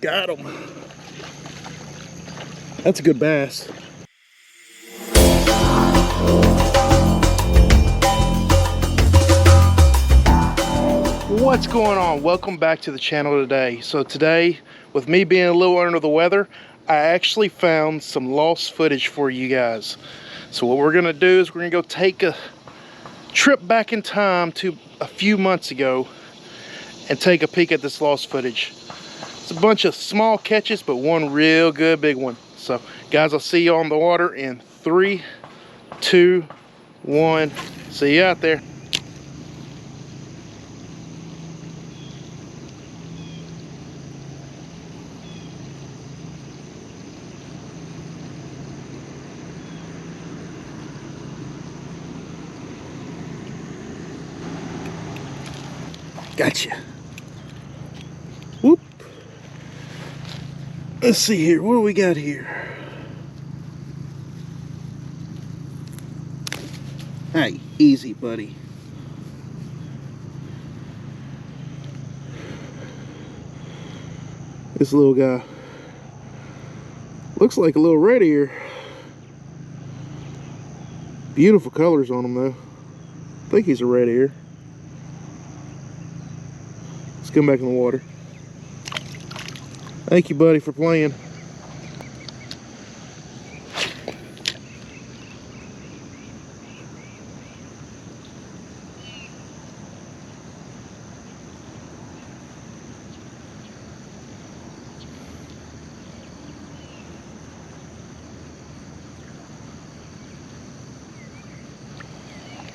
got him. That's a good bass. What's going on? Welcome back to the channel today. So today, with me being a little under the weather, I actually found some lost footage for you guys. So what we're gonna do is we're gonna go take a trip back in time to a few months ago and take a peek at this lost footage. It's a bunch of small catches, but one real good big one. So guys, I'll see you on the water in 3, 2, 1. See you out there. Gotcha. Whoop. Let's see here. What do we got here? Hey, easy, buddy. This little guy looks like a little red ear. Beautiful colors on him, though. I think he's a red ear. Let's come back in the water. Thank you, buddy, for playing.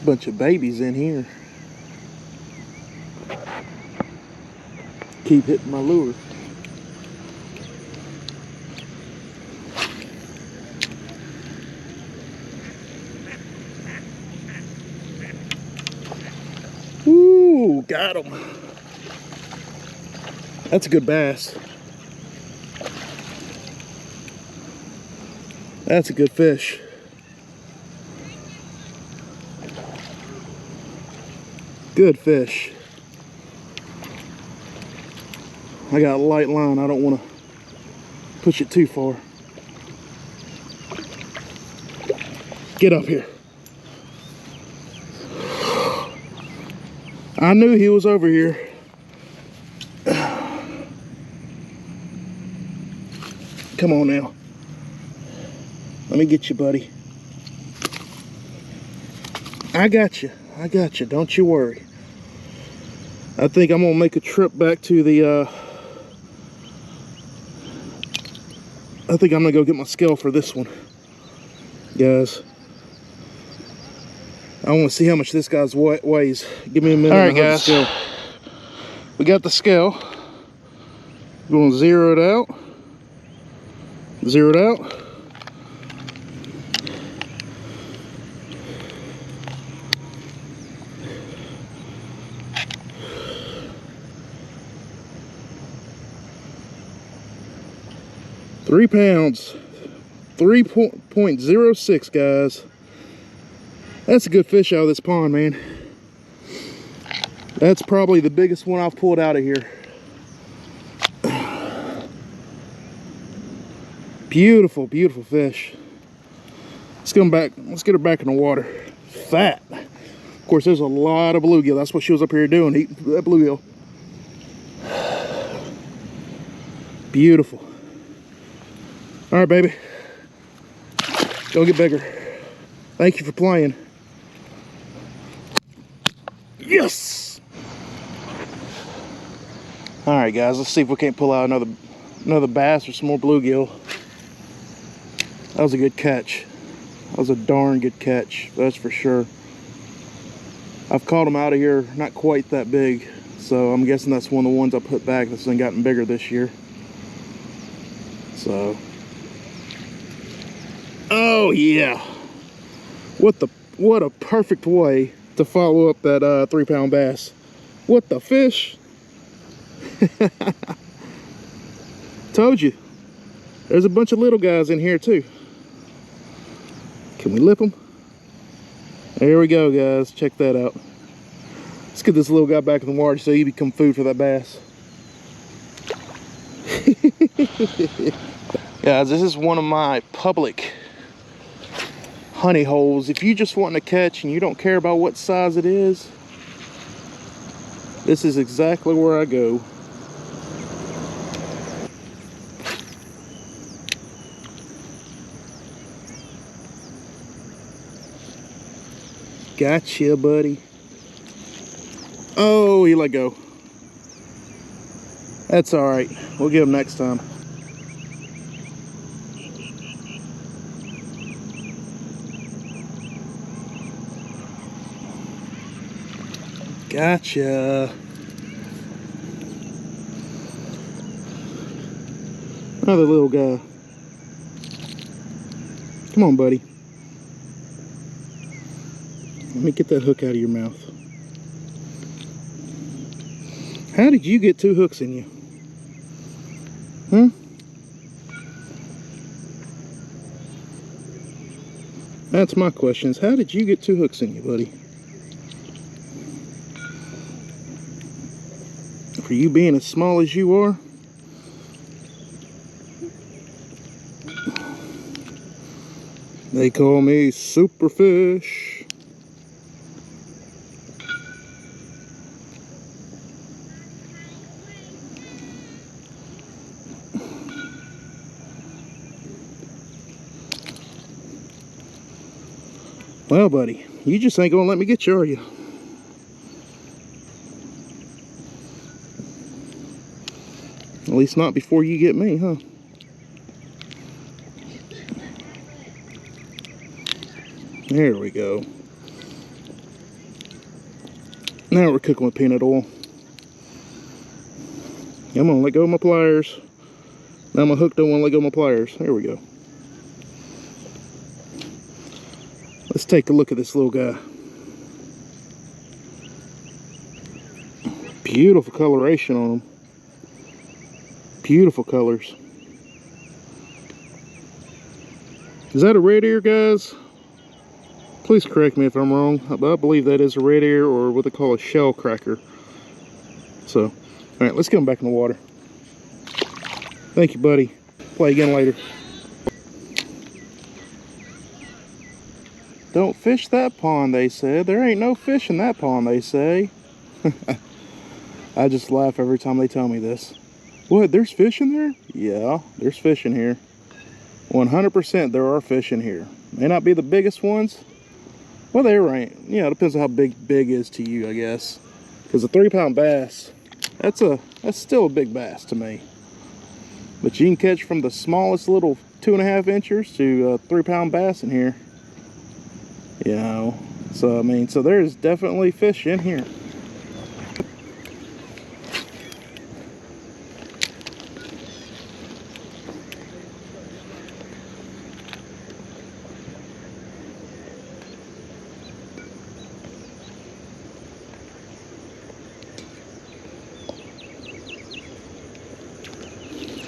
Bunch of babies in here. Keep hitting my lure. Ooh, got him. That's a good bass. That's a good fish. Good fish. I got a light line. I don't want to push it too far. Get up here. I knew he was over here. Come on now. Let me get you, buddy. I got you. I got you. Don't you worry. I think I'm gonna make a trip back to the I think I'm gonna go get my scale for this one, guys. I want to see how much this guy's weighs. Give me a minute. All right, guys. We got the scale. We're gonna zero it out. Zero it out. £3 pounds, 3.06, guys. That's a good fish out of this pond, man. That's probably the biggest one I've pulled out of here. Beautiful, beautiful fish. Let's get him back. Let's get her back in the water. Fat. Of course, there's a lot of bluegill. That's what she was up here doing, eating that bluegill. Beautiful. All right, baby. Go get bigger. Thank you for playing. Yes. All right, guys. Let's see if we can't pull out another bass or some more bluegill. That was a good catch. That was a darn good catch. That's for sure. I've caught them out of here, not quite that big, so I'm guessing that's one of the ones I put back that's been gotten bigger this year. So. Oh yeah, what a perfect way to follow up that 3-pound bass. What the fish? Told you, there's a bunch of little guys in here too. Can we lip them? There we go, guys. Check that out. Let's get this little guy back in the water so he become food for that bass. Guys, this is one of my public honey holes. If you just want to catch and you don't care about what size it is, this is exactly where I go. Gotcha, buddy. Oh, he let go. That's all right. We'll get him next time. Gotcha. Another little guy. Come on, buddy. Let me get that hook out of your mouth. How did you get 2 hooks in you? Hmm? That's my question, is how did you get 2 hooks in you, buddy? For you being as small as you are? They call me Superfish. Well, buddy, you just ain't gonna let me get you, are you? At least not before you get me, huh? There we go. Now we're cooking with peanut oil. I'm gonna let go of my pliers. Now my hook don't want to let go of my pliers. There we go. Let's take a look at this little guy. Beautiful coloration on him. Beautiful colors. Is that a red ear, guys? Please correct me if I'm wrong, but I believe that is a red ear, or what they call a shell cracker. So, alright, let's get him back in the water. Thank you, buddy. Play again later. Don't fish that pond, they said. There ain't no fish in that pond, they say. I just laugh every time they tell me this. What, there's fish in there? Yeah, there's fish in here. 100% there are fish in here. May not be the biggest ones. Well, they're right. Yeah, it depends on how big is to you, I guess. Because a 3-pound bass, that's still a big bass to me. But you can catch from the smallest little 2.5 inchers to a 3-pound bass in here. You know, so I mean, so there's definitely fish in here.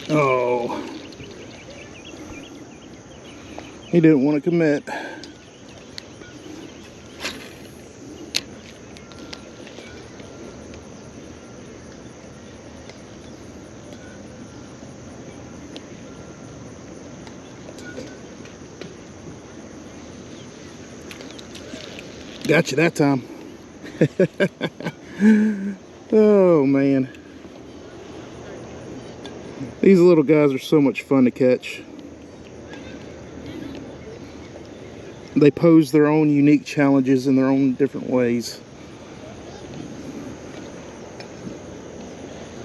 Oh, he didn't want to commit. Got you that time. Oh man, these little guys are so much fun to catch. They pose their own unique challenges in their own different ways.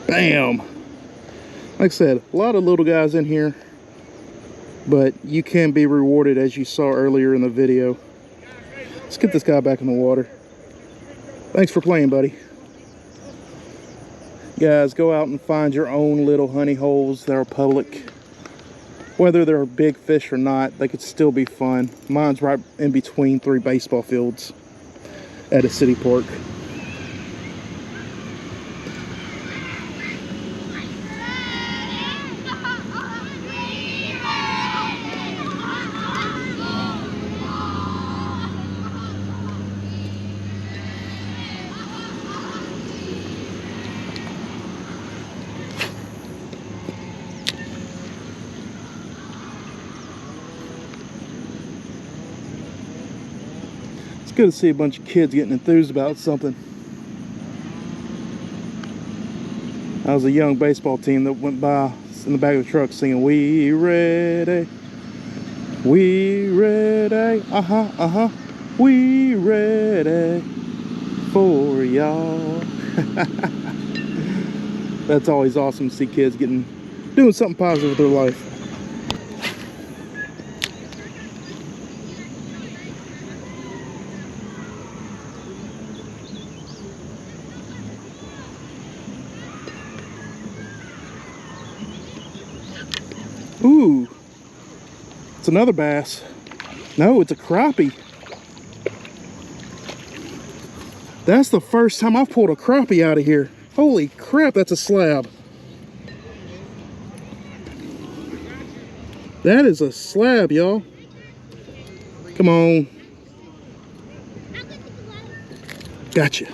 Bam! Like I said, a lot of little guys in here, but you can be rewarded, as you saw earlier in the video. Let's get this guy back in the water. Thanks for playing, buddy. Guys, go out and find your own little honey holes that are public. Whether they're big fish or not, they could still be fun. Mine's right in between 3 baseball fields at a city park. good to see a bunch of kids getting enthused about something. That was a young baseball team that went by in the back of the truck singing, "We ready, we ready, we ready for y'all." That's always awesome to see kids doing something positive with their life. Ooh, it's another bass. No, it's a crappie. That's the first time I've pulled a crappie out of here. Holy crap, that's a slab. That is a slab, y'all. Come on. Gotcha.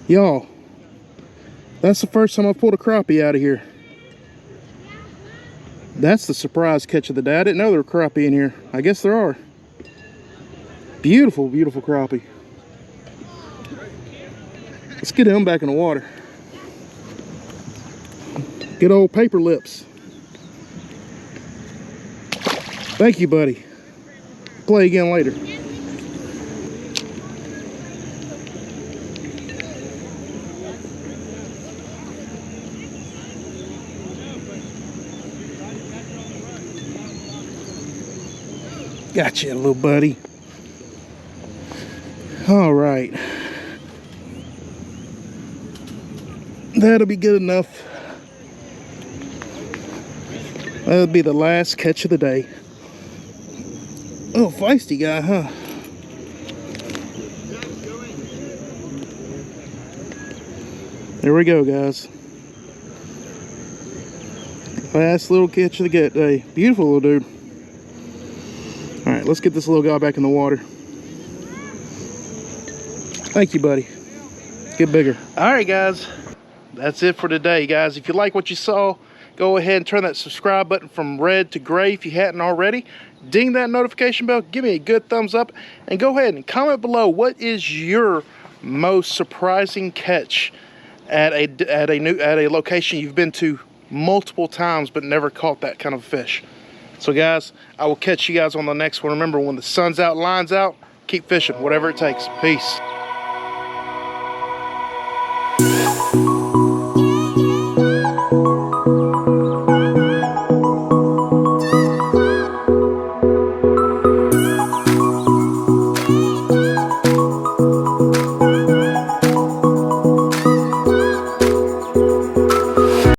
Y'all, that's the first time I've pulled a crappie out of here. That's the surprise catch of the day. I didn't know there were crappie in here. I guess there are. Beautiful, beautiful crappie. Let's get him back in the water. Good old paper lips. Thank you, buddy. Play again later. Gotcha, little buddy. All right. That'll be good enough. That'll be the last catch of the day. Oh, feisty guy, huh? There we go, guys. Last little catch of the day. Beautiful little dude. All right, let's get this little guy back in the water. Thank you, buddy. Get bigger. All right, guys. That's it for today, guys. If you like what you saw, go ahead and turn that subscribe button from red to gray if you hadn't already. Ding that notification bell. Give me a good thumbs up. And go ahead and comment below, what is your most surprising catch at a location you've been to multiple times but never caught that kind of fish? So guys, I will catch you guys on the next one. Remember, when the sun's out, line's out, keep fishing, whatever it takes. Peace.